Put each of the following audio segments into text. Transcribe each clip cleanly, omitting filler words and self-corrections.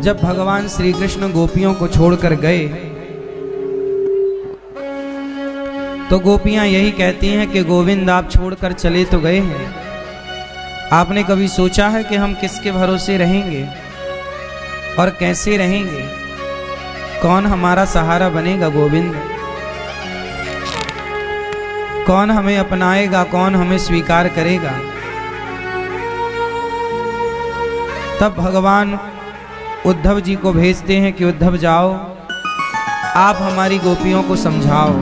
जब भगवान श्री कृष्ण गोपियों को छोड़कर गए तो गोपियां यही कहती हैं कि गोविंद आप छोड़कर चले तो गए हैं, आपने कभी सोचा है कि हम किसके भरोसे रहेंगे और कैसे रहेंगे? कौन हमारा सहारा बनेगा गोविंद? कौन हमें अपनाएगा, कौन हमें स्वीकार करेगा? तब भगवान उद्धव जी को भेजते हैं कि उद्धव जाओ, आप हमारी गोपियों को समझाओ।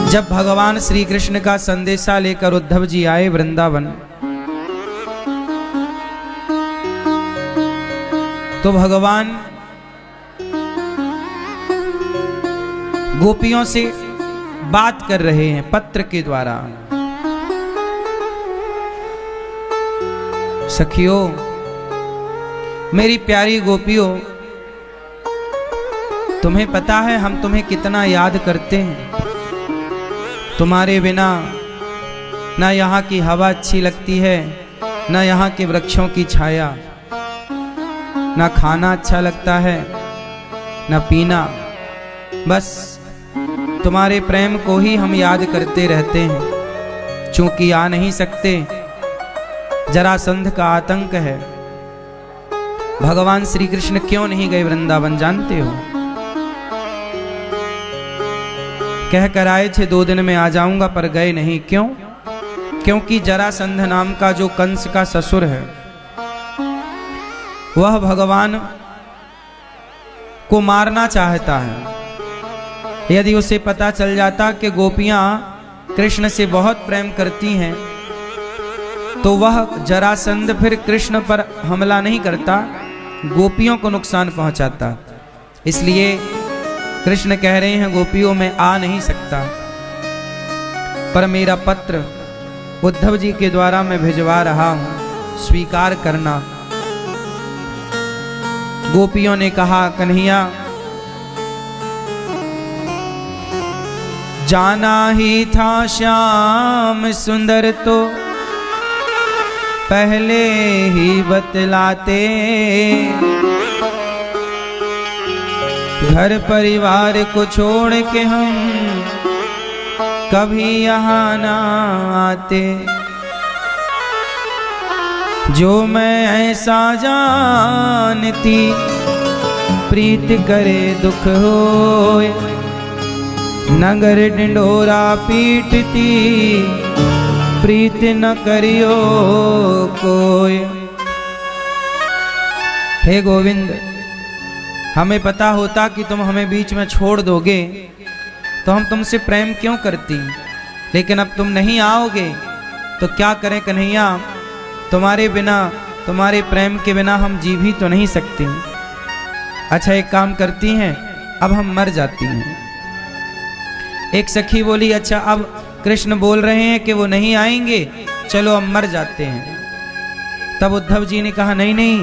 जब भगवान श्री कृष्ण का संदेशा लेकर उद्धव जी आए वृंदावन, तो भगवान गोपियों से बात कर रहे हैं पत्र के द्वारा। सखियों, मेरी प्यारी गोपियों, तुम्हें पता है हम तुम्हें कितना याद करते हैं। तुम्हारे बिना ना यहाँ की हवा अच्छी लगती है, ना यहाँ के वृक्षों की छाया, ना खाना अच्छा लगता है, ना पीना। बस तुम्हारे प्रेम को ही हम याद करते रहते हैं। चूंकि आ नहीं सकते, जरासंध का आतंक है। भगवान श्री कृष्ण क्यों नहीं गए वृंदावन जानते हो? कह कर आए थे 2 दिन में आ जाऊंगा, पर गए नहीं। क्यों? क्योंकि जरासंध नाम का जो कंस का ससुर है, वह भगवान को मारना चाहता है। यदि उसे पता चल जाता कि गोपियां कृष्ण से बहुत प्रेम करती हैं, तो वह जरासंध फिर कृष्ण पर हमला नहीं करता, गोपियों को नुकसान पहुंचाता। इसलिए कृष्ण कह रहे हैं गोपियों में आ नहीं सकता, पर मेरा पत्र उद्धव जी के द्वारा मैं भिजवा रहा हूं, स्वीकार करना। गोपियों ने कहा, कन्हैया जाना ही था श्याम सुंदर तो पहले ही बतलाते, घर परिवार को छोड़ के हम कभी यहाँ ना आते। जो मैं ऐसा जानती प्रीत करे दुख होए, नगर ढिंढोरा पीटती प्रीत न करियो कोई। हे गोविंद, हमें पता होता कि तुम हमें बीच में छोड़ दोगे तो हम तुमसे प्रेम क्यों करती, लेकिन अब तुम नहीं आओगे तो क्या करें कन्हैया? तुम्हारे बिना, तुम्हारे प्रेम के बिना हम जी भी तो नहीं सकते। अच्छा एक काम करती हैं, अब हम मर जाती हैं। एक सखी बोली, अच्छा अब कृष्ण बोल रहे हैं कि वो नहीं आएंगे, चलो अब मर जाते हैं। तब उद्धव जी ने कहा, नहीं नहीं,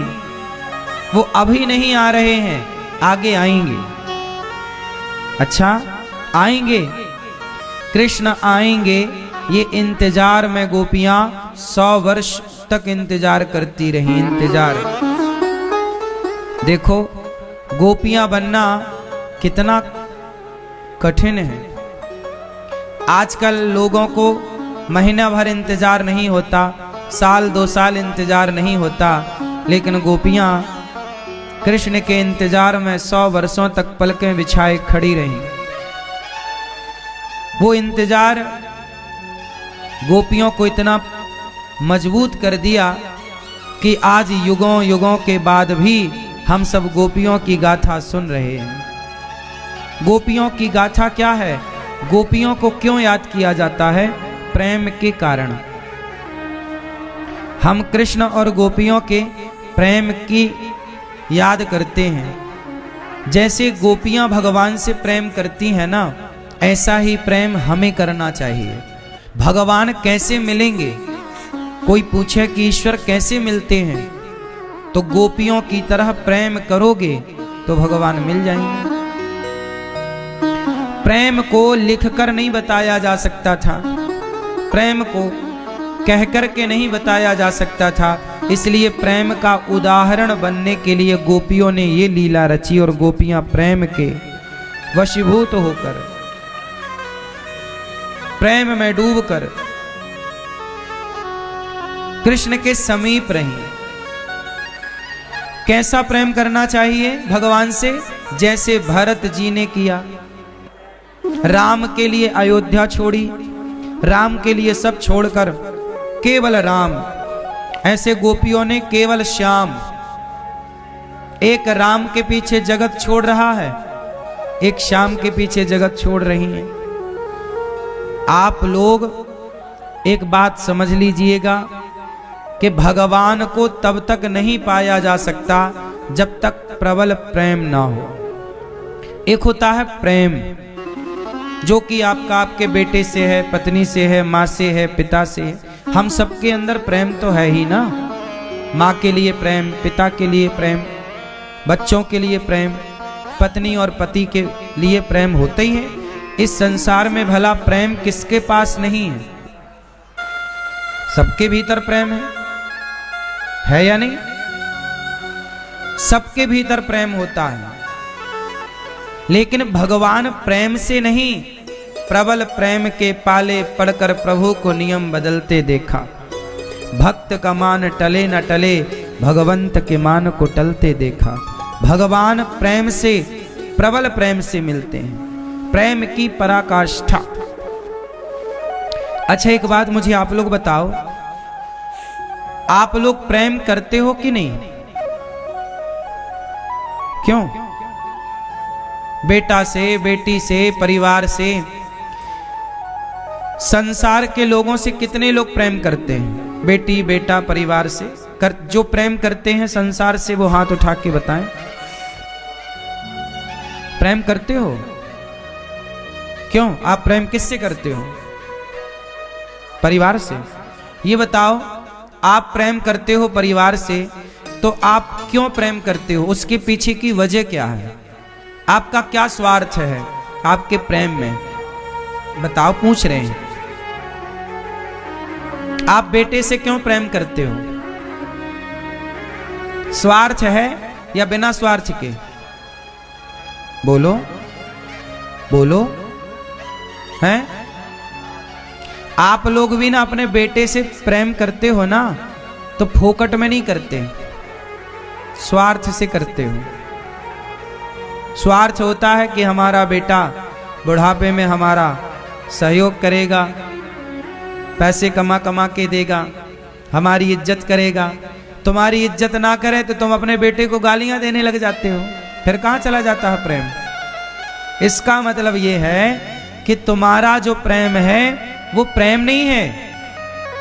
वो अभी नहीं आ रहे हैं, आगे आएंगे। अच्छा आएंगे, कृष्ण आएंगे, ये इंतजार में गोपियां 100 वर्ष तक इंतजार करती रही। इंतजार, देखो गोपियां बनना कितना कठिन है। आजकल लोगों को महीना भर इंतजार नहीं होता, साल 2 साल इंतजार नहीं होता, लेकिन गोपियां कृष्ण के इंतजार में 100 वर्षों तक पलकें बिछाए खड़ी रहीं। वो इंतजार गोपियों को इतना मजबूत कर दिया कि आज युगों युगों के बाद भी हम सब गोपियों की गाथा सुन रहे हैं। गोपियों की गाथा क्या है? गोपियों को क्यों याद किया जाता है? प्रेम के कारण। हम कृष्ण और गोपियों के प्रेम की याद करते हैं। जैसे गोपियां भगवान से प्रेम करती हैं ना, ऐसा ही प्रेम हमें करना चाहिए। भगवान कैसे मिलेंगे? कोई पूछे कि ईश्वर कैसे मिलते हैं, तो गोपियों की तरह प्रेम करोगे तो भगवान मिल जाएंगे। प्रेम को लिखकर नहीं बताया जा सकता था, प्रेम को कह कर के नहीं बताया जा सकता था, इसलिए प्रेम का उदाहरण बनने के लिए गोपियों ने ये लीला रची और गोपियां प्रेम के वशीभूत होकर, प्रेम में डूबकर कृष्ण के समीप रही। कैसा प्रेम करना चाहिए भगवान से? जैसे भरत जी ने किया, राम के लिए अयोध्या छोड़ी, राम के लिए सब छोड़कर केवल राम। ऐसे गोपियों ने केवल श्याम, एक राम के पीछे जगत छोड़ रहा है, एक श्याम के पीछे जगत छोड़ रही हैं। आप लोग एक बात समझ लीजिएगा कि भगवान को तब तक नहीं पाया जा सकता जब तक प्रबल प्रेम ना हो। एक होता है प्रेम जो कि आपका आपके बेटे से है, पत्नी से है, माँ से है, पिता से है। हम सबके अंदर प्रेम तो है ही ना। माँ के लिए प्रेम, पिता के लिए प्रेम, बच्चों के लिए प्रेम, पत्नी और पति के लिए प्रेम होते ही है। इस संसार में भला प्रेम किसके पास नहीं है? सबके भीतर प्रेम है या नहीं? सबके भीतर प्रेम होता है, लेकिन भगवान प्रेम से नहीं, प्रबल प्रेम के पाले पड़कर प्रभु को नियम बदलते देखा। भक्त का मान टले न टले, भगवंत के मान को टलते देखा। भगवान प्रेम से, प्रबल प्रेम से मिलते हैं, प्रेम की पराकाष्ठा। अच्छा, एक बात मुझे आप लोग बताओ, आप लोग प्रेम करते हो कि नहीं? क्यों? बेटा से, बेटी से, परिवार से, संसार के लोगों से कितने लोग प्रेम करते हैं? बेटी, बेटा, परिवार से जो प्रेम करते हैं संसार से, वो हाथ उठा के बताएं। प्रेम करते हो? क्यों? आप प्रेम किससे करते हो? परिवार से। ये बताओ, आप प्रेम करते हो परिवार से, तो आप क्यों प्रेम करते हो? उसके पीछे की वजह क्या है? आपका क्या स्वार्थ है आपके प्रेम में? बताओ, पूछ रहे हैं। आप बेटे से क्यों प्रेम करते हो? स्वार्थ है या बिना स्वार्थ के? बोलो बोलो। हैं? आप लोग भी ना अपने बेटे से प्रेम करते हो ना, तो फोकट में नहीं करते, स्वार्थ से करते हो। स्वार्थ होता है कि हमारा बेटा बुढ़ापे में हमारा सहयोग करेगा, पैसे कमा कमा के देगा, हमारी इज्जत करेगा। तुम्हारी इज्जत ना करे तो तुम अपने बेटे को गालियां देने लग जाते हो, फिर कहां चला जाता है प्रेम? इसका मतलब यह है कि तुम्हारा जो प्रेम है वो प्रेम नहीं है,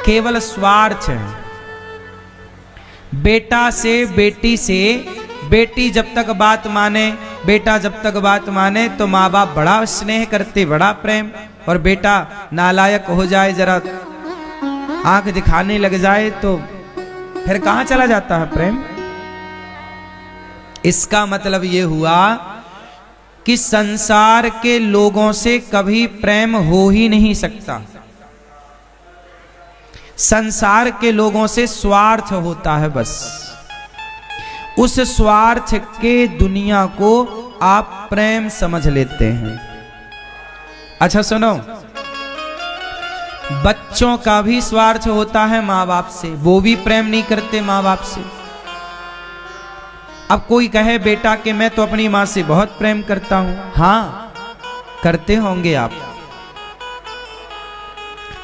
केवल स्वार्थ है। बेटा से, बेटी से, बेटी जब तक बात माने, बेटा जब तक बात माने तो माँ बाप बड़ा स्नेह करते, बड़ा प्रेम। और बेटा नालायक हो जाए, जरा आंख दिखाने लग जाए, तो फिर कहां चला जाता है प्रेम? इसका मतलब यह हुआ कि संसार के लोगों से कभी प्रेम हो ही नहीं सकता। संसार के लोगों से स्वार्थ होता है बस। उस स्वार्थ के दुनिया को आप प्रेम समझ लेते हैं। अच्छा सुनो, बच्चों का भी स्वार्थ होता है माँ बाप से, वो भी प्रेम नहीं करते माँ बाप से। अब कोई कहे बेटा कि मैं तो अपनी माँ से बहुत प्रेम करता हूं, हां करते होंगे आप,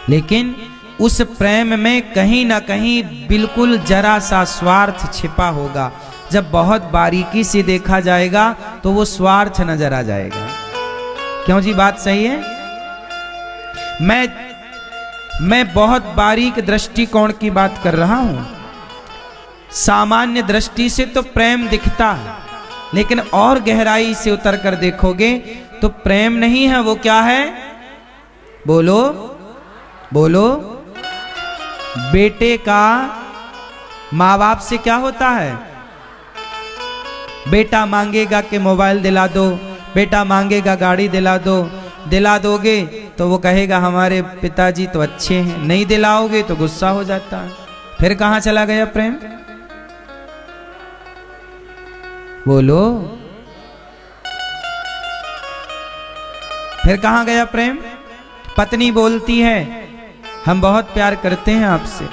लेकिन उस प्रेम में कहीं ना कहीं बिल्कुल जरा सा स्वार्थ छिपा होगा। जब बहुत बारीकी से देखा जाएगा तो वो स्वार्थ नजर आ जाएगा। क्यों जी, बात सही है? मैं बहुत बारीक दृष्टिकोण की बात कर रहा हूं। सामान्य दृष्टि से तो प्रेम दिखता है, लेकिन और गहराई से उतर कर देखोगे तो प्रेम नहीं है, वो क्या है? बोलो बोलो। बेटे का माँ बाप से क्या होता है? बेटा मांगेगा कि मोबाइल दिला दो, बेटा मांगेगा गाड़ी दिला दो, दिला दोगे तो वो कहेगा हमारे पिताजी तो अच्छे हैं, नहीं दिलाओगे तो गुस्सा हो जाता है। फिर कहां चला गया प्रेम? बोलो, फिर कहां गया प्रेम? पत्नी बोलती है हम बहुत प्यार करते हैं आपसे,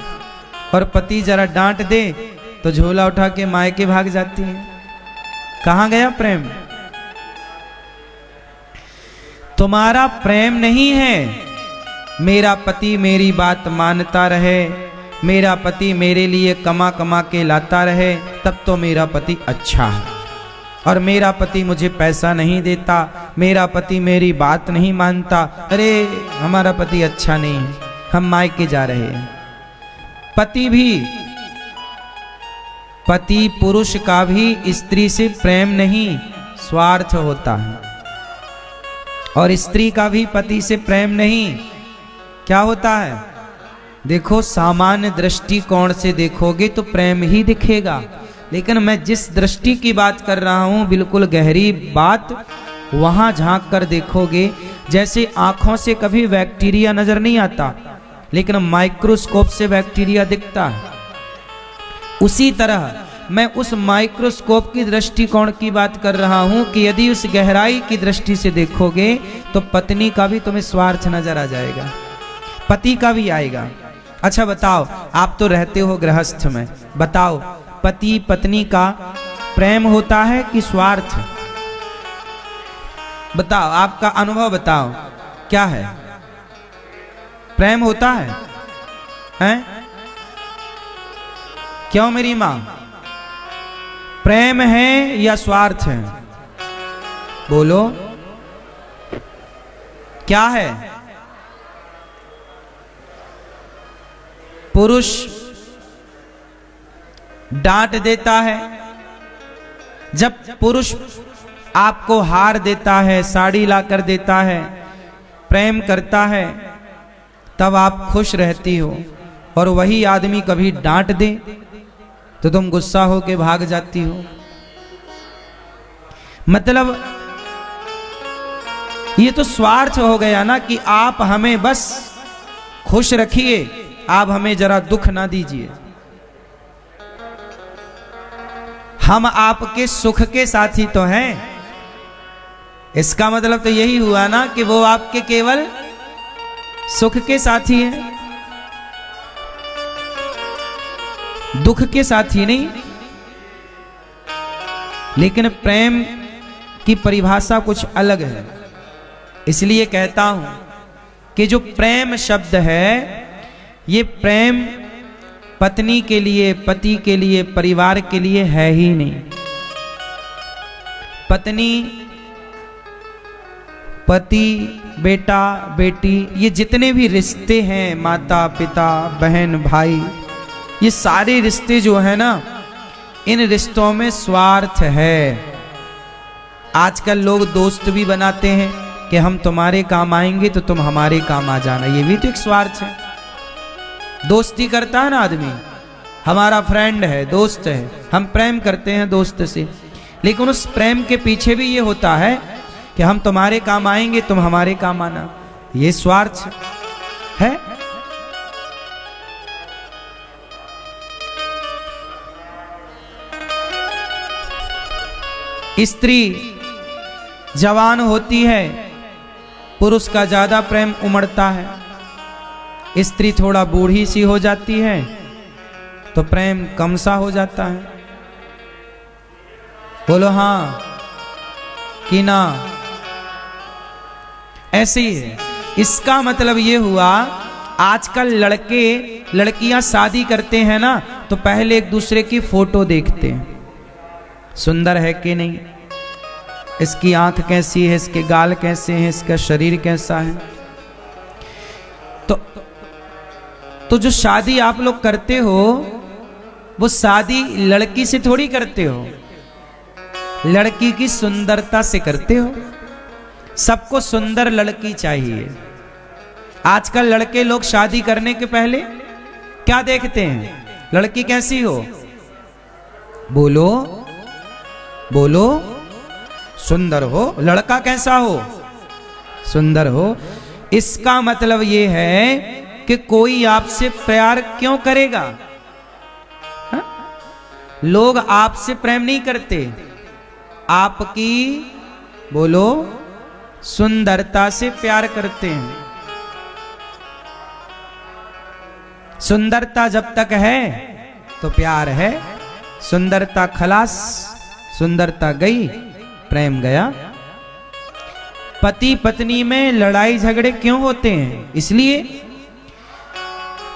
और पति जरा डांट दे तो झोला उठा के मायके भाग जाती है। कहां गया प्रेम? तुम्हारा प्रेम नहीं है मेरा पति मेरी बात मानता रहे, मेरा पति मेरे लिए कमा कमा के लाता रहे, तब तो मेरा पति अच्छा है। और मेरा पति मुझे पैसा नहीं देता, मेरा पति मेरी बात नहीं मानता, अरे हमारा पति अच्छा नहीं है, हम मायके जा रहे हैं। पति पुरुष का भी स्त्री से प्रेम नहीं, स्वार्थ होता है। और स्त्री का भी पति से प्रेम नहीं, क्या होता है? देखो, सामान्य दृष्टिकोण से देखोगे तो प्रेम ही दिखेगा, लेकिन मैं जिस दृष्टि की बात कर रहा हूं, बिल्कुल गहरी बात, वहां झांक कर देखोगे, जैसे आंखों से कभी बैक्टीरिया नजर नहीं आता, लेकिन माइक्रोस्कोप से बैक्टीरिया दिखता है, उसी तरह मैं उस माइक्रोस्कोप की दृष्टिकोण की बात कर रहा हूं कि यदि उस गहराई की दृष्टि से देखोगे तो पत्नी का भी तुम्हें स्वार्थ नजर आ जाएगा, पति का भी आएगा। अच्छा बताओ, आप तो रहते हो गृहस्थ में, बताओ पति पत्नी का प्रेम होता है कि स्वार्थ? बताओ, आपका अनुभव बताओ, क्या है? प्रेम होता है? हैं? क्यों मेरी मां? प्रेम है या स्वार्थ है? बोलो, क्या है? पुरुष डांट देता है, जब पुरुष आपको हार देता है, साड़ी ला कर देता है, प्रेम करता है, तब आप खुश रहती हो, और वही आदमी कभी डांट दे तो तुम गुस्सा होके भाग जाती हो। मतलब ये तो स्वार्थ हो गया ना, कि आप हमें बस खुश रखिए, आप हमें जरा दुख ना दीजिए। हम आपके सुख के साथी तो हैं, इसका मतलब तो यही हुआ ना कि वो आपके केवल सुख के साथी हैं, दुख के साथी नहीं। लेकिन प्रेम की परिभाषा कुछ अलग है, इसलिए कहता हूं कि जो प्रेम शब्द है, ये प्रेम पत्नी के लिए, पति के लिए, परिवार के लिए है ही नहीं। पत्नी, पति, बेटा, बेटी, ये जितने भी रिश्ते हैं, माता पिता, बहन भाई, ये सारे रिश्ते जो है ना, इन रिश्तों में स्वार्थ है। आजकल लोग दोस्त भी बनाते हैं कि हम तुम्हारे काम आएंगे तो तुम हमारे काम आ जाना, ये भी तो एक स्वार्थ है। दोस्ती करता है ना आदमी, हमारा फ्रेंड है, दोस्त है, हम प्रेम करते हैं दोस्त से, लेकिन उस प्रेम के पीछे भी ये होता है कि हम तुम्हारे काम आएंगे, तुम हमारे काम आना, ये स्वार्थ है। स्त्री जवान होती है, पुरुष का ज्यादा प्रेम उमड़ता है। स्त्री थोड़ा बूढ़ी सी हो जाती है तो प्रेम कम सा हो जाता है। बोलो हाँ कि ना? ऐसे ही है। इसका मतलब ये हुआ, आजकल लड़के लड़कियां शादी करते हैं ना, तो पहले एक दूसरे की फोटो देखते हैं, सुंदर है कि नहीं, इसकी आंख कैसी है, इसके गाल कैसे हैं, इसका शरीर कैसा है। तो जो शादी आप लोग करते हो, वो शादी लड़की से थोड़ी करते हो, लड़की की सुंदरता से करते हो। सबको सुंदर लड़की चाहिए। आजकल लड़के लोग शादी करने के पहले क्या देखते हैं? लड़की कैसी हो? बोलो बोलो, सुंदर हो। लड़का कैसा हो? सुंदर हो। इसका मतलब ये है कि कोई आपसे प्यार क्यों करेगा? हा? लोग आपसे प्रेम नहीं करते, आपकी बोलो सुंदरता से प्यार करते हैं। सुंदरता जब तक है तो प्यार है, सुंदरता खलास, सुंदरता गई प्रेम गया। पति पत्नी में लड़ाई झगड़े क्यों होते हैं? इसलिए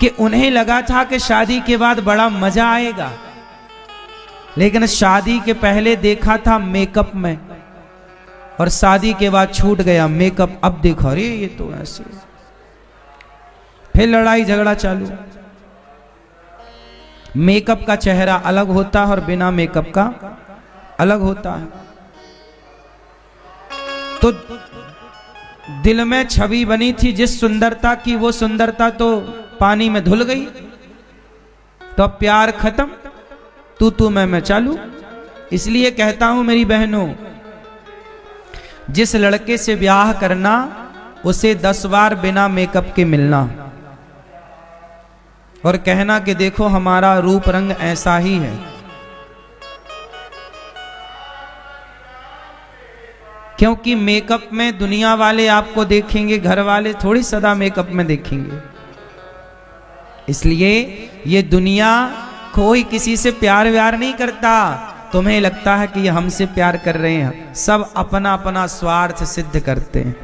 कि उन्हें लगा था कि शादी के बाद बड़ा मजा आएगा, लेकिन शादी के पहले देखा था मेकअप में और शादी के बाद छूट गया मेकअप। अब देखो अरे ये तो ऐसे, फिर लड़ाई झगड़ा चालू। मेकअप का चेहरा अलग होता है और बिना मेकअप का अलग होता है। तो दिल में छवि बनी थी जिस सुंदरता की, वो सुंदरता तो पानी में धुल गई। तो अब प्यार खत्म, तू मैं चालू। इसलिए कहता हूं मेरी बहनों, जिस लड़के से ब्याह करना उसे 10 बार बिना मेकअप के मिलना और कहना कि देखो हमारा रूप रंग ऐसा ही है। क्योंकि मेकअप में दुनिया वाले आपको देखेंगे, घर वाले थोड़ी सदा मेकअप में देखेंगे। इसलिए ये दुनिया कोई किसी से प्यार व्यार नहीं करता। तुम्हें लगता है कि ये हमसे प्यार कर रहे हैं, सब अपना अपना स्वार्थ सिद्ध करते हैं।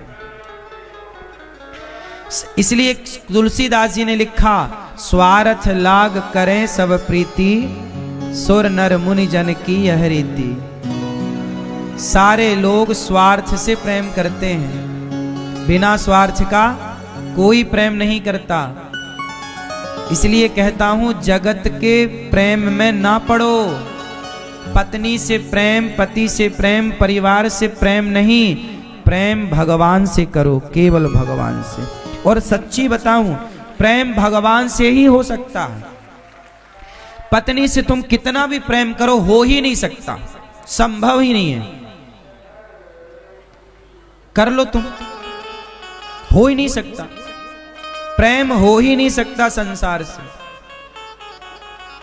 इसलिए तुलसीदास जी ने लिखा, स्वार्थ लाग करें सब प्रीति, सुर नर मुनि जन की यह रीति। सारे लोग स्वार्थ से प्रेम करते हैं, बिना स्वार्थ का कोई प्रेम नहीं करता। इसलिए कहता हूं जगत के प्रेम में ना पड़ो। पत्नी से प्रेम, पति से प्रेम, परिवार से प्रेम नहीं, प्रेम भगवान से करो, केवल भगवान से। और सच्ची बताऊं, प्रेम भगवान से ही हो सकता है। पत्नी से तुम कितना भी प्रेम करो हो ही नहीं सकता, संभव ही नहीं है। कर लो तुम, हो ही नहीं सकता, प्रेम हो ही नहीं सकता संसार से।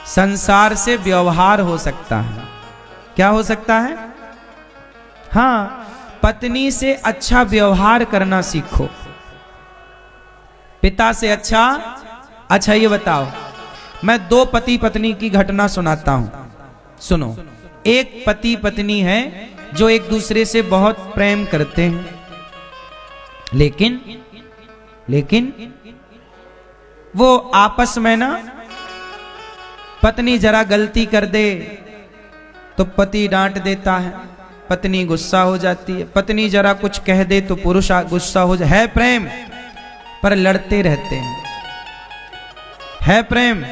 संसार से व्यवहार हो सकता है। क्या हो सकता है? हां, पत्नी से अच्छा व्यवहार करना सीखो, पिता से अच्छा ये बताओ, मैं 2 पति पत्नी की घटना सुनाता हूं, सुनो। एक पति पत्नी है जो एक दूसरे से बहुत प्रेम करते हैं, लेकिन वो आपस में ना, पत्नी जरा गलती कर दे तो पति डांट देता है, पत्नी गुस्सा हो जाती है। पत्नी जरा कुछ कह दे तो पुरुष गुस्सा हो जाए। है प्रेम, पर लड़ते रहते हैं। है प्रेम,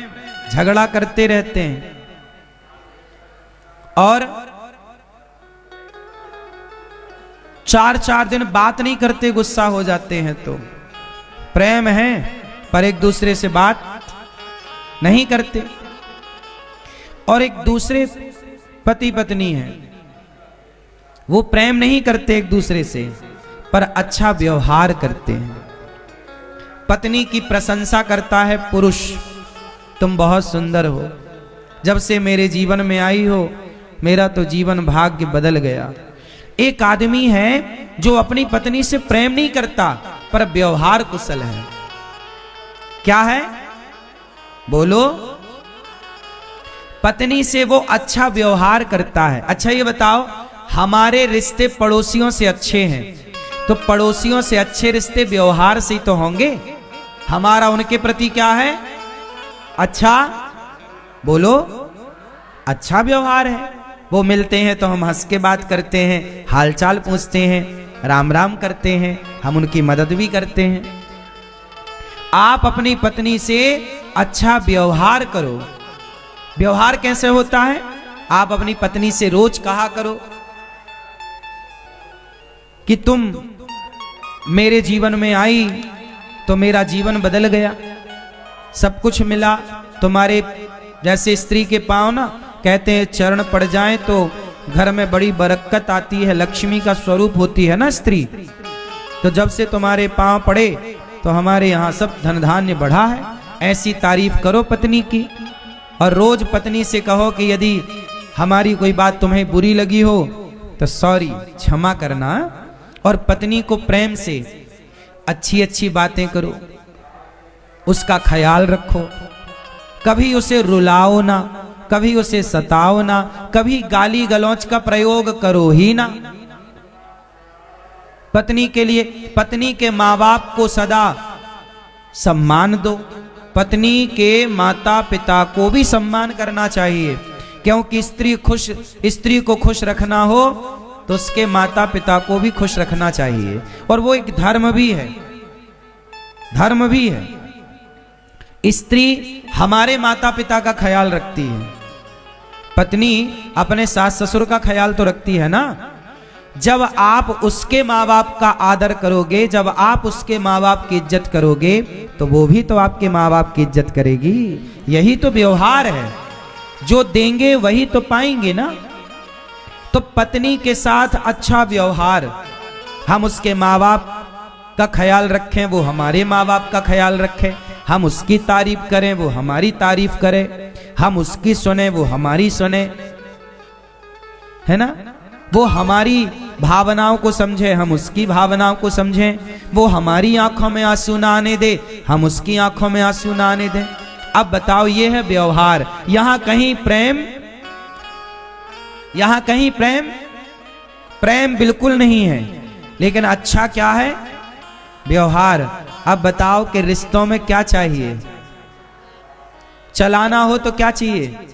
झगड़ा करते रहते हैं। और 4-4 दिन बात नहीं करते, गुस्सा हो जाते हैं। तो प्रेम है पर एक दूसरे से बात नहीं करते। और एक दूसरे पति पत्नी है, वो प्रेम नहीं करते एक दूसरे से, पर अच्छा व्यवहार करते हैं। पत्नी की प्रशंसा करता है पुरुष, तुम बहुत सुंदर हो, जब से मेरे जीवन में आई हो मेरा तो जीवन भाग्य बदल गया। एक आदमी है जो अपनी पत्नी से प्रेम नहीं करता पर व्यवहार कुशल है। क्या है? बोलो। पत्नी से वो अच्छा व्यवहार करता है। अच्छा ये बताओ, हमारे रिश्ते पड़ोसियों से अच्छे हैं, तो पड़ोसियों से अच्छे रिश्ते व्यवहार से ही तो होंगे। हमारा उनके प्रति क्या है? अच्छा, बोलो, अच्छा व्यवहार है। वो मिलते हैं तो हम हंस के बात करते हैं, हालचाल पूछते हैं, राम राम करते हैं, हम उनकी मदद भी करते हैं। आप अपनी पत्नी से अच्छा व्यवहार करो। व्यवहार कैसे होता है? आप अपनी पत्नी से रोज कहा करो कि तुम मेरे जीवन में आई तो मेरा जीवन बदल गया, सब कुछ मिला। तुम्हारे जैसे स्त्री के पांव ना, कहते हैं चरण पड़ जाएं तो घर में बड़ी बरकत आती है, लक्ष्मी का स्वरूप होती है ना स्त्री। तो जब से तुम्हारे पांव पड़े तो हमारे यहाँ सब धन धान्य बढ़ा है। ऐसी तारीफ करो पत्नी की, और रोज पत्नी से कहो कि यदि हमारी कोई बात तुम्हें बुरी लगी हो तो सॉरी, क्षमा करना। और पत्नी को प्रेम से अच्छी अच्छी बातें करो, उसका ख्याल रखो, कभी उसे रुलाओ ना, कभी उसे सताओ ना, कभी गाली गलौच का प्रयोग करो ही ना। पत्नी के लिए, पत्नी के माँ बाप को सदा सम्मान दो, पत्नी के माता पिता को भी सम्मान करना चाहिए, क्योंकि स्त्री को खुश रखना हो तो उसके माता पिता को भी खुश रखना चाहिए, और वो एक धर्म भी है, धर्म भी है। स्त्री हमारे माता पिता का ख्याल रखती है, पत्नी अपने सास ससुर का ख्याल तो रखती है ना। जब आप उसके माँ बाप का आदर करोगे, जब आप उसके माँ बाप की इज्जत करोगे, तो वो भी तो आपके माँ बाप की इज्जत करेगी। यही तो व्यवहार है, जो देंगे वही तो पाएंगे ना। तो पत्नी के साथ अच्छा व्यवहार, हम उसके माँ बाप का ख्याल रखें, वो हमारे माँ बाप का ख्याल रखें, हम उसकी तारीफ करें, वो हमारी तारीफ करे, हम उसकी सुने, वो हमारी सुने, है ना। वो हमारी भावनाओं को समझे, हम उसकी भावनाओं को समझें, वो हमारी आंखों में आंसू ना आने दे, हम उसकी आंखों में आंसू ना आने दें। अब बताओ, ये है व्यवहार। यहां कहीं प्रेम, यहां कहीं प्रेम, प्रेम बिल्कुल नहीं है। लेकिन अच्छा क्या है? व्यवहार। अब बताओ कि रिश्तों में क्या चाहिए? चलाना हो तो क्या चाहिए?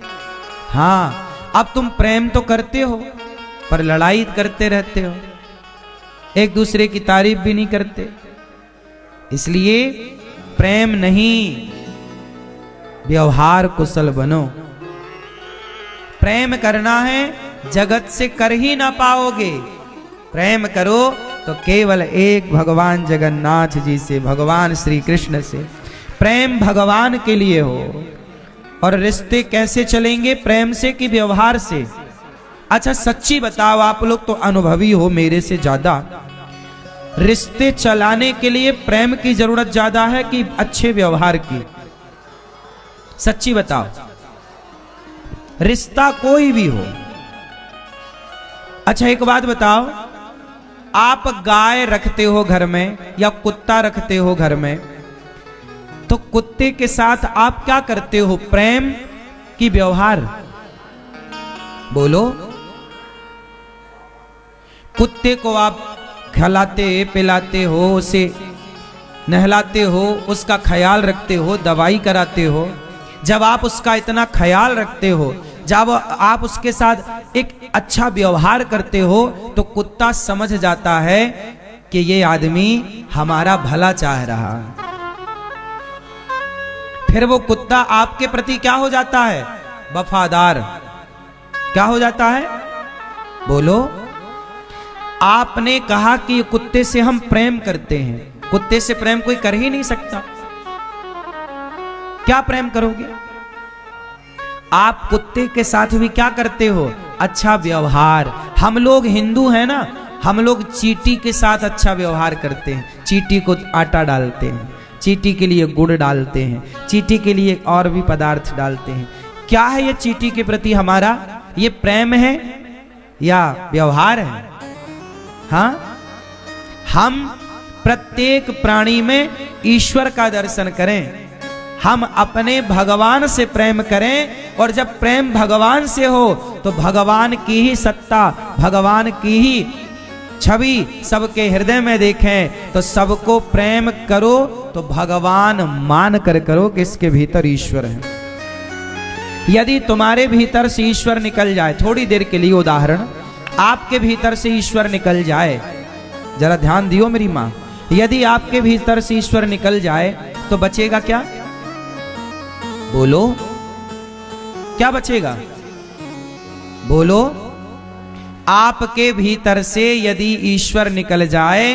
हाँ, अब तुम प्रेम तो करते हो पर लड़ाई करते रहते हो, एक दूसरे की तारीफ भी नहीं करते। इसलिए प्रेम नहीं, व्यवहार कुशल बनो। प्रेम करना है, जगत से कर ही ना पाओगे। प्रेम करो तो केवल एक भगवान जगन्नाथ जी से, भगवान श्री कृष्ण से। प्रेम भगवान के लिए हो। और रिश्ते कैसे चलेंगे? प्रेम से कि व्यवहार से? अच्छा सच्ची बताओ, आप लोग तो अनुभवी हो मेरे से ज्यादा, रिश्ते चलाने के लिए प्रेम की जरूरत ज्यादा है कि अच्छे व्यवहार की? सच्ची बताओ। रिश्ता कोई भी हो। अच्छा एक बात बताओ, आप गाय रखते हो घर में या कुत्ता रखते हो घर में, तो कुत्ते के साथ आप क्या करते हो? प्रेम कि व्यवहार? बोलो। कुत्ते को आप खिलाते पिलाते हो, उसे नहलाते हो, उसका ख्याल रखते हो, दवाई कराते हो। जब आप उसका इतना ख्याल रखते हो, जब आप उसके साथ एक अच्छा व्यवहार करते हो, तो कुत्ता समझ जाता है कि ये आदमी हमारा भला चाह रहा है। फिर वो कुत्ता आपके प्रति क्या हो जाता है? वफादार। क्या हो जाता है? बोलो। आपने कहा कि कुत्ते से हम प्रेम करते हैं, कुत्ते से प्रेम कोई कर ही नहीं सकता। क्या प्रेम करोगे? आप कुत्ते के साथ भी क्या करते हो? अच्छा व्यवहार। हम लोग हिंदू हैं ना, हम लोग चींटी के साथ अच्छा व्यवहार करते हैं। चींटी को आटा डालते हैं, चींटी के लिए गुड़ डालते हैं, चींटी के लिए और भी पदार्थ डालते हैं। क्या है ये चींटी के प्रति हमारा? ये प्रेम है या व्यवहार है? हाँ, हम प्रत्येक प्राणी में ईश्वर का दर्शन करें, हम अपने भगवान से प्रेम करें। और जब प्रेम भगवान से हो तो भगवान की ही सत्ता, भगवान की ही छवि सबके हृदय में देखें। तो सबको प्रेम करो तो भगवान मान कर करो कि इसके भीतर ईश्वर है। यदि तुम्हारे भीतर से ईश्वर निकल जाए, थोड़ी देर के लिए उदाहरण, आपके भीतर से ईश्वर निकल जाए, जरा ध्यान दियो मेरी माँ, यदि आपके भीतर से ईश्वर निकल जाए तो बचेगा क्या? बोलो, क्या बचेगा? बोलो। आपके भीतर से यदि ईश्वर निकल जाए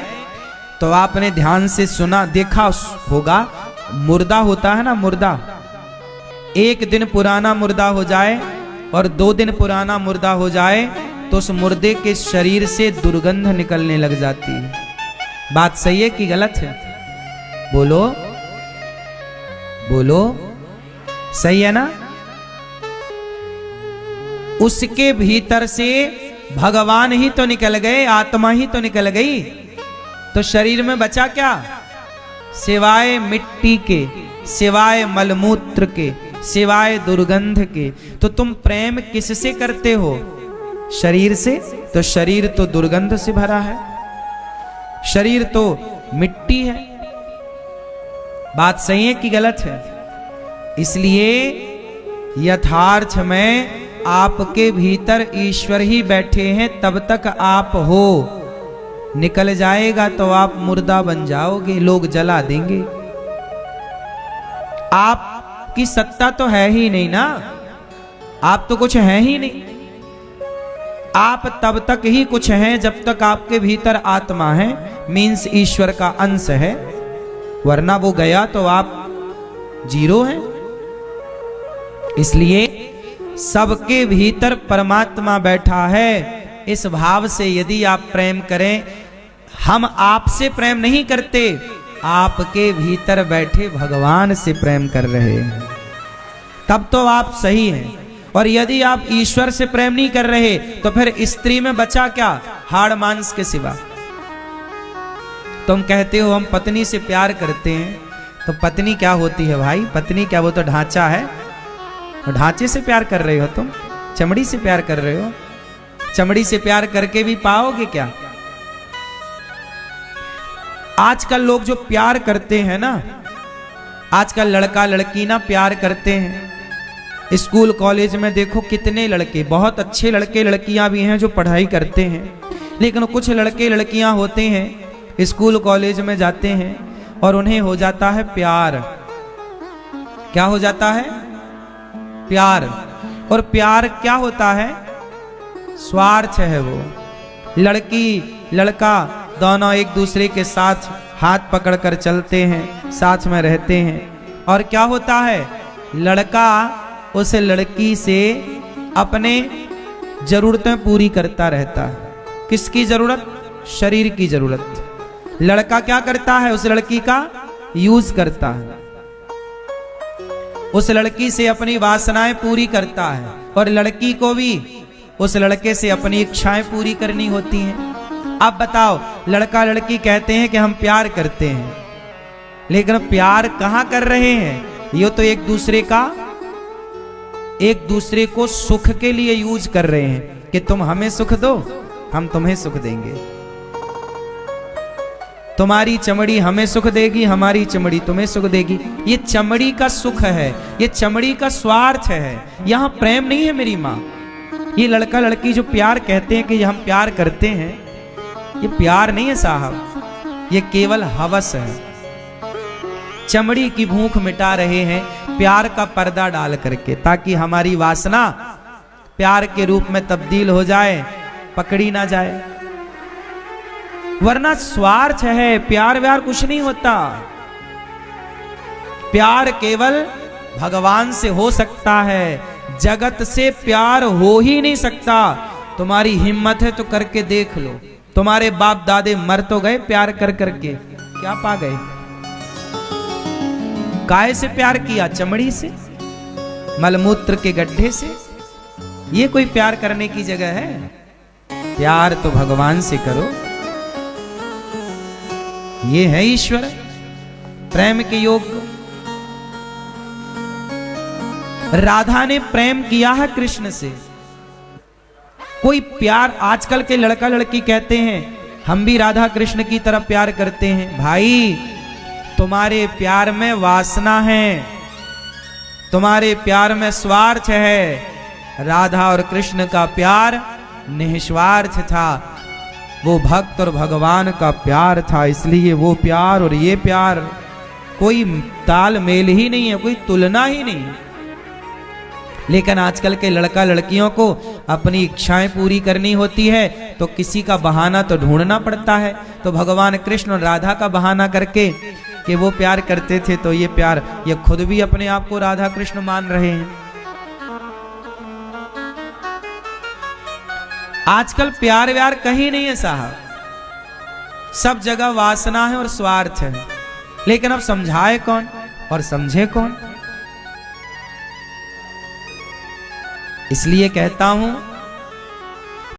तो आपने ध्यान से सुना देखा होगा, मुर्दा होता है ना, मुर्दा, एक दिन पुराना मुर्दा हो जाए और 2 दिन पुराना मुर्दा हो जाए तो उस मुर्दे के शरीर से दुर्गंध निकलने लग जाती है। बात सही है कि गलत है? बोलो बोलो, सही है ना? उसके भीतर से भगवान ही तो निकल गए, आत्मा ही तो निकल गई, तो शरीर में बचा क्या? सिवाय मिट्टी के, सिवाय मलमूत्र के, सिवाय दुर्गंध के। तो तुम प्रेम किससे करते हो? शरीर से। तो शरीर तो दुर्गंध से भरा है, शरीर तो मिट्टी है। बात सही है कि गलत है? इसलिए यथार्थ में आपके भीतर ईश्वर ही बैठे हैं, तब तक आप हो। निकल जाएगा तो आप मुर्दा बन जाओगे, लोग जला देंगे। आपकी सत्ता तो है ही नहीं ना, आप तो कुछ है ही नहीं। आप तब तक ही कुछ हैं जब तक आपके भीतर आत्मा है, मीन्स ईश्वर का अंश है, वरना वो गया तो आप जीरो हैं। इसलिए सबके भीतर परमात्मा बैठा है। इस भाव से यदि आप प्रेम करें, हम आपसे प्रेम नहीं करते, आपके भीतर बैठे भगवान से प्रेम कर रहे हैं, तब तो आप सही हैं। और यदि आप ईश्वर से प्रेम नहीं कर रहे तो फिर स्त्री में बचा क्या? हाड़ मांस के सिवा। तुम कहते हो हम पत्नी से प्यार करते हैं, तो पत्नी क्या होती है भाई? पत्नी क्या, वो तो ढांचा है। ढांचे से प्यार कर रहे हो तुम? चमड़ी से प्यार कर रहे हो? चमड़ी से प्यार करके भी पाओगे क्या? आजकल लोग जो प्यार करते हैं ना, आजकल लड़का लड़की ना प्यार करते हैं। स्कूल कॉलेज में देखो कितने लड़के, बहुत अच्छे लड़के लड़कियां भी हैं जो पढ़ाई करते हैं, लेकिन कुछ लड़के लड़कियां होते हैं स्कूल कॉलेज में जाते हैं और उन्हें हो जाता है प्यार। क्या हो जाता है? प्यार। और प्यार क्या होता है? स्वार्थ है वो। लड़की लड़का दोनों एक दूसरे के साथ हाथ पकड़कर चलते हैं, साथ में रहते हैं, और क्या होता है? लड़का उस लड़की से अपने जरूरतें पूरी करता रहता है। किसकी जरूरत? शरीर की जरूरत। लड़का क्या करता है? उस लड़की का यूज करता है, उस लड़की से अपनी वासनाएं पूरी करता है, और लड़की को भी उस लड़के से अपनी इच्छाएं पूरी करनी होती हैं। अब बताओ, लड़का लड़की कहते हैं कि हम प्यार करते हैं, लेकिन प्यार कहां कर रहे हैं? ये तो एक दूसरे को सुख के लिए यूज कर रहे हैं कि तुम हमें सुख दो, हम तुम्हें सुख देंगे। तुम्हारी चमड़ी हमें सुख देगी, हमारी चमड़ी तुम्हें सुख देगी। ये चमड़ी का सुख है, ये चमड़ी का स्वार्थ है, यहां प्रेम नहीं है मेरी मां। ये लड़का लड़की जो प्यार कहते हैं कि हम प्यार करते हैं, ये प्यार नहीं है साहब, ये केवल हवस है। चमड़ी की भूख मिटा रहे हैं प्यार का पर्दा डाल करके, ताकि हमारी वासना प्यार के रूप में तब्दील हो जाए, पकड़ी ना जाए। वरना स्वार्थ है, प्यार व्यार कुछ नहीं होता। प्यार केवल भगवान से हो सकता है, जगत से प्यार हो ही नहीं सकता। तुम्हारी हिम्मत है तो करके देख लो। तुम्हारे बाप दादे मर तो गए प्यार कर करके, क्या पा गए? काय से प्यार किया? चमड़ी से, मलमूत्र के गड्ढे से। ये कोई प्यार करने की जगह है? प्यार तो भगवान से करो। ये है ईश्वर, प्रेम के योग। राधा ने प्रेम किया है कृष्ण से। कोई प्यार, आजकल के लड़का लड़की कहते हैं हम भी राधा कृष्ण की तरह प्यार करते हैं। भाई, तुम्हारे प्यार में वासना है, तुम्हारे प्यार में स्वार्थ है। राधा और कृष्ण का प्यार निस्वार्थ था, वो भक्त और भगवान का प्यार था। इसलिए वो प्यार और ये प्यार कोई तालमेल ही नहीं है, कोई तुलना ही नहीं है। लेकिन आजकल के लड़का लड़कियों को अपनी इच्छाएं पूरी करनी होती है तो किसी का बहाना तो ढूंढना पड़ता है। तो भगवान कृष्ण और राधा का बहाना करके कि वो प्यार करते थे, तो ये प्यार, ये खुद भी अपने आप को राधा कृष्ण मान रहे हैं। आजकल प्यार व्यार कहीं नहीं है साहब। सब जगह वासना है और स्वार्थ है, लेकिन अब समझाए कौन और समझे कौन। इसलिए कहता हूं